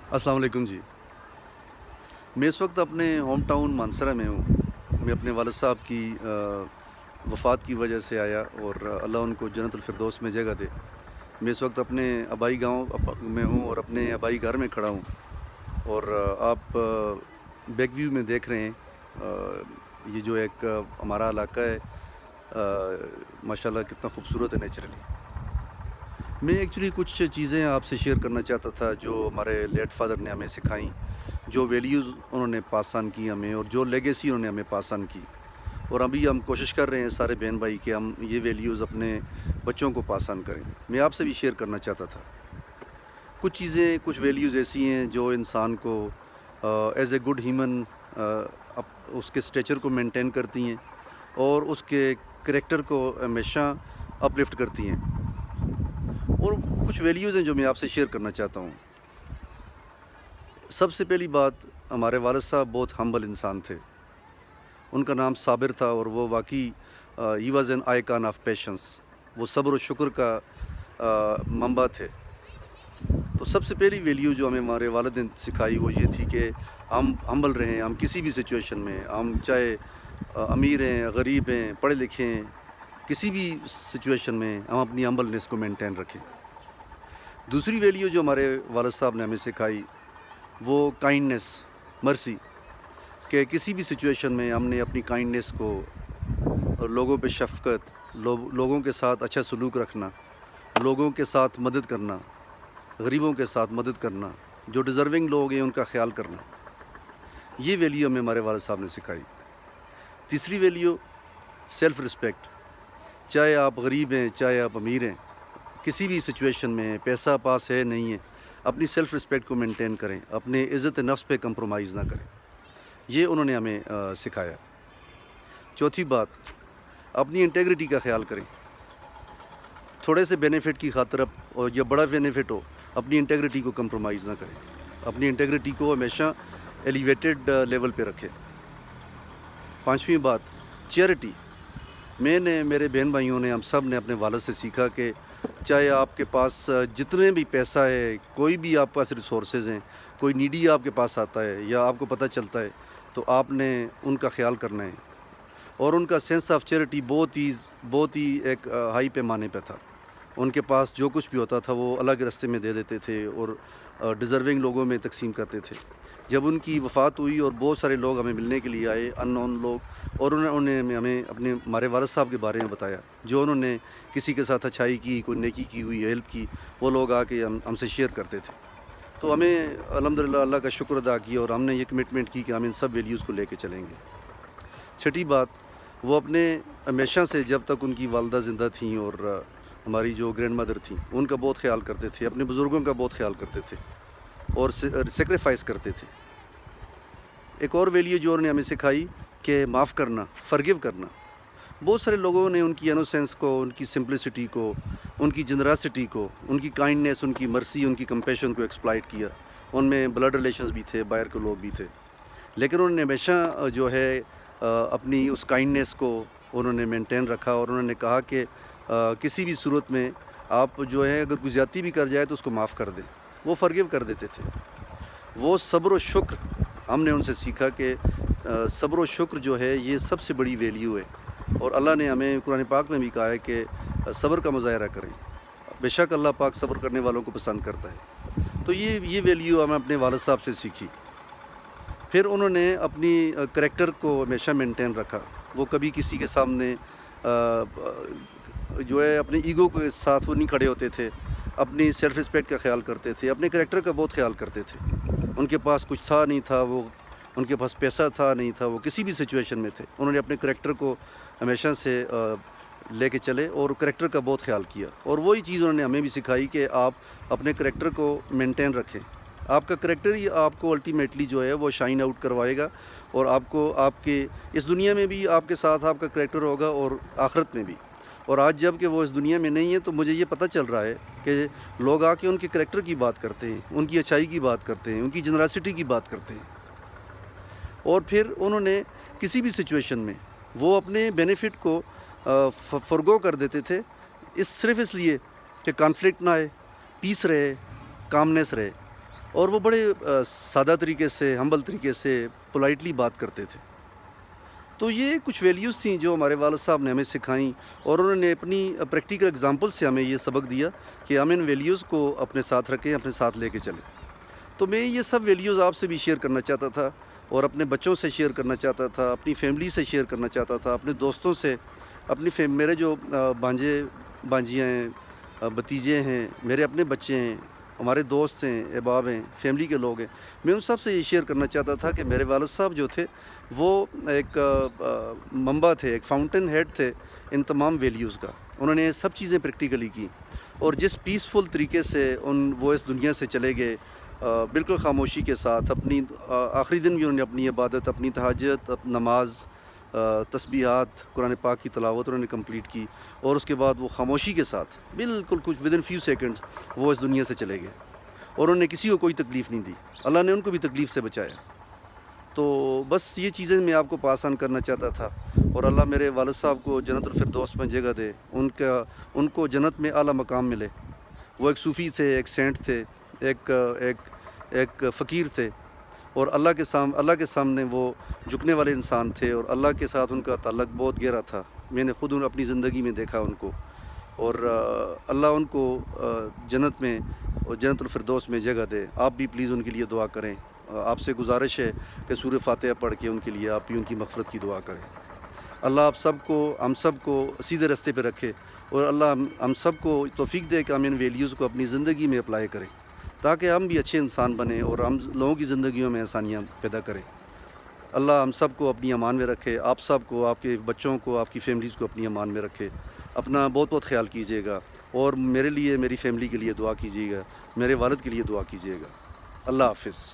अस्सलाम वालेकुम जी। मैं इस वक्त अपने होम टाउन मानसरा में हूँ। मैं अपने वालिद साहब की वफ़ात की वजह से आया और अल्लाह उनको जन्नतुल फ़िरदौस में जगह दे। मैं इस वक्त अपने आबाई गाँव में हूँ और अपने आबाई घर में खड़ा हूँ और आप बैक व्यू में देख रहे हैं ये जो एक हमारा इलाका है माशाल्लाह कितना खूबसूरत है नेचुरली। मैं एक्चुअली कुछ चीज़ें आपसे शेयर करना चाहता था जो हमारे लेट फादर ने हमें सिखाई, जो वैल्यूज़ उन्होंने पास ऑन की हमें और जो लेगेसी उन्होंने हमें पास ऑन की। और अभी हम कोशिश कर रहे हैं सारे बहन भाई कि हम ये वैल्यूज़ अपने बच्चों को पास ऑन करें। मैं आपसे भी शेयर करना चाहता था। कुछ चीज़ें, कुछ वैल्यूज़ ऐसी हैं जो इंसान को एज़ ए गुड ह्यूमन उसके स्टेचर को मेंटेन करती हैं और उसके करैक्टर को हमेशा अपलिफ्ट करती हैं। और कुछ वैल्यूज़ हैं जो मैं आपसे शेयर करना चाहता हूँ। सबसे पहली बात, हमारे वालिद साहब बहुत हम्बल इंसान थे। उनका नाम साबिर था और वो वाक़ई he was an icon of patience. वो सब्र और शुक्र का मंबा थे। तो सबसे पहली वैल्यू जो हमें हमारे वालिद ने सिखाई वो ये थी कि हम हम्बल रहें। हम किसी भी सिचुएशन में, हम चाहे अमीर हैं, गरीब हैं, पढ़े लिखे हैं, किसी भी सिचुएशन में हम अपनी हम्बलनेस को मेंटेन रखें। दूसरी वैल्यू जो हमारे वालिद साहब ने हमें सिखाई वो काइंडनेस, मर्सी, कि किसी भी सिचुएशन में हमने अपनी काइंडनेस को और लोगों पे शफ़क़त, लोगों के साथ अच्छा सलूक रखना, लोगों के साथ मदद करना, गरीबों के साथ मदद करना, जो डिज़र्विंग लोग हैं उनका ख़्याल करना। ये वैल्यू हमें हमारे वालिद साहब ने सिखाई। तीसरी वैल्यू सेल्फ़ रिस्पेक्ट। चाहे आप गरीब हैं, चाहे आप अमीर हैं, किसी भी सिचुएशन में पैसा पास है नहीं है, अपनी सेल्फ़ रिस्पेक्ट को मेंटेन करें, अपने इज़्ज़त नफ्स पे कंप्रोमाइज़ ना करें। ये उन्होंने हमें सिखाया। चौथी बात, अपनी इंटेग्रिटी का ख़्याल करें। थोड़े से बेनिफिट की खातिर और या बड़ा बेनिफिट हो, अपनी इंटेग्रिटी को कंप्रोमाइज़ ना करें। अपनी इंटेग्रिटी को हमेशा एलिवेटेड लेवल पे रखें। पाँचवीं बात, चैरिटी। मैंने, मेरे बहन भाइयों ने, हम सब ने अपने वालिद से सीखा कि चाहे आपके पास जितने भी पैसा है, कोई भी आपके पास रिसोर्सेज़ हैं, कोई नीडी आपके पास आता है या आपको पता चलता है, तो आपने उनका ख़्याल करना है। और उनका सेंस ऑफ चैरिटी बहुत ही एक हाई पैमाने पे था। उनके पास जो कुछ भी होता था वो अलग रास्ते में दे देते थे और डिज़र्विंग लोगों में तक़सीम करते थे। जब उनकी वफ़ात हुई और बहुत सारे लोग हमें मिलने के लिए आए, अननोन लोग, और उन्होंने हमें अपने हमारे वालिद साहब के बारे में बताया, जो उन्होंने किसी के साथ अच्छाई की, कोई नेकी की हुई, हेल्प की, वो लोग आके हमसे शेयर करते थे। तो हमें अल्हम्दुलिल्लाह अल्लाह का शुक्र अदा किया और हमने ये कमिटमेंट की कि हम इन सब वैल्यूज़ को लेके चलेंगे। छठी बात, वो अपने हमेशा से जब तक उनकी वालिदा ज़िंदा थीं और हमारी जो ग्रैंड मदर थीं, उनका बहुत ख़्याल करते थे, अपने बुज़ुर्गों का बहुत ख़्याल करते थे और सैक्रिफ़ाइस करते थे। एक और वैल्यू जो उन्होंने हमें सिखाई कि माफ़ करना, फ़ॉरगिव करना। बहुत सारे लोगों ने उनकी इनोसेंस को, उनकी सिंप्लिसिटी को, उनकी जनरसिटी को, उनकी काइंडनेस, उनकी मर्सी, उनकी कंपैशन को एक्सप्लॉइट किया। उनमें ब्लड रिलेशंस भी थे, बाहर के लोग भी थे। लेकिन उन्होंने हमेशा जो है अपनी उस काइंडनेस को उन्होंने मेंटेन रखा और उन्होंने कहा कि किसी भी सूरत में आप जो है अगर कोई ज़्यादती भी कर जाए तो उसको माफ़ कर दें। वो फ़ॉरगिव कर देते थे। वो सब्र और शुक्र, हमने उनसे सीखा कि सब्र और शुक्र जो है ये सबसे बड़ी वैल्यू है और अल्लाह ने हमें कुरान पाक में भी कहा है कि सब्र का मुज़ाहरा करें। बेशक अल्लाह पाक सब्र करने वालों को पसंद करता है। तो ये वैल्यू हमें अपने वालिद साहब से सीखी। फिर उन्होंने अपनी करैक्टर को हमेशा मेंटेन रखा। वो कभी किसी के सामने जो है अपने ईगो के साथ वो नहीं खड़े होते थे। अपनी सेल्फ़ रिस्पेक्ट का ख़्याल करते थे, अपने करैक्टर का बहुत ख़्याल करते थे। उनके पास कुछ था नहीं था, उनके पास पैसा था नहीं था, वो किसी भी सिचुएशन में थे। उन्होंने अपने करैक्टर को हमेशा से लेके चले और करैक्टर का बहुत ख़्याल किया और वही चीज़ उन्होंने हमें भी सिखाई कि आप अपने करैक्टर को मेंटेन रखें। आपका करैक्टर ही आपको अल्टीमेटली जो है वो शाइन आउट करवाएगा और आपको आपके इस दुनिया में भी आपके साथ आपका करैक्टर होगा और आखिरत में भी। और आज जब कि वो इस दुनिया में नहीं है तो मुझे ये पता चल रहा है कि लोग आके उनके करैक्टर की बात करते हैं, उनकी अच्छाई की बात करते हैं, उनकी जनरसिटी की बात करते हैं। और फिर उन्होंने किसी भी सिचुएशन में वो अपने बेनिफिट को फ़ॉरगो कर देते थे, सिर्फ़ इसलिए कि कॉन्फ्लिक्ट ना आए, पीस रहे, कामनेस रहे। اور وہ بڑے سادہ طریقے سے، ہمبل طریقے سے، پولائٹلی بات کرتے تھے۔ تو یہ کچھ ویلیوز تھیں جو ہمارے والد صاحب نے ہمیں سکھائیں، اور انہوں نے اپنی پریکٹیکل ایگزامپل سے ہمیں یہ سبق دیا کہ ہم ان ویلیوز کو اپنے ساتھ رکھیں، اپنے ساتھ لے کے چلیں۔ تو میں یہ سب ویلیوز آپ سے بھی شیئر کرنا چاہتا تھا، اور اپنے بچوں سے شیئر کرنا چاہتا تھا، اپنی فیملی سے شیئر کرنا چاہتا تھا، اپنے دوستوں سے، میرے جو بھانجے بھانجیاں ہیں، بھتیجے ہیں، میرے اپنے بچے ہیں، ہمارے دوست ہیں، احباب ہیں، فیملی کے لوگ ہیں، میں ان سب سے یہ شیئر کرنا چاہتا تھا کہ میرے والد صاحب جو تھے وہ ایک منبع تھے، ایک فاؤنٹین ہیڈ تھے ان تمام ویلیوز کا۔ انہوں نے یہ سب چیزیں پریکٹیکلی کی، اور جس پیسفل طریقے سے وہ اس دنیا سے چلے گئے، بالکل خاموشی کے ساتھ، اپنی آخری دن بھی انہوں نے اپنی عبادت، اپنی تہجد، نماز، تسبیحات، قرآن پاک کی تلاوت انہوں نے کمپلیٹ کی، اور اس کے بعد وہ خاموشی کے ساتھ بالکل کچھ ودن فیو سیکنڈز وہ اس دنیا سے چلے گئے، اور انہوں نے کسی کو کوئی تکلیف نہیں دی، اللہ نے ان کو بھی تکلیف سے بچایا۔ تو بس یہ چیزیں میں آپ کو پاس آن کرنا چاہتا تھا، اور اللہ میرے والد صاحب کو جنت الفردوس میں جگہ دے، ان کو جنت میں اعلیٰ مقام ملے۔ وہ ایک صوفی تھے، ایک سینٹ تھے، ایک فقیر تھے، اور اللہ کے سامنے وہ جھکنے والے انسان تھے، اور اللہ کے ساتھ ان کا تعلق بہت گہرا تھا۔ میں نے خود اپنی زندگی میں دیکھا ان کو، اور اللہ ان کو جنت میں اور جنت الفردوس میں جگہ دے۔ آپ بھی پلیز ان کے لیے دعا کریں۔ آپ سے گزارش ہے کہ سورہ فاتحہ پڑھ کے ان کے لیے آپ بھی ان کی مغفرت کی دعا کریں۔ اللہ آپ سب کو، ہم سب کو سیدھے راستے پہ رکھے، اور اللہ ہم سب کو توفیق دے کہ ہم ان ویلیوز کو اپنی زندگی میں اپلائی کریں، تاکہ ہم بھی اچھے انسان بنیں اور ہم لوگوں کی زندگیوں میں آسانیاں پیدا کریں۔ اللہ ہم سب کو اپنی امان میں رکھے، آپ سب کو، آپ کے بچوں کو، آپ کی فیملیز کو اپنی امان میں رکھے۔ اپنا بہت بہت خیال کیجیے گا، اور میرے لیے، میری فیملی کے لیے دعا کیجیے گا، میرے والد کے لیے دعا کیجیے گا۔ اللہ حافظ۔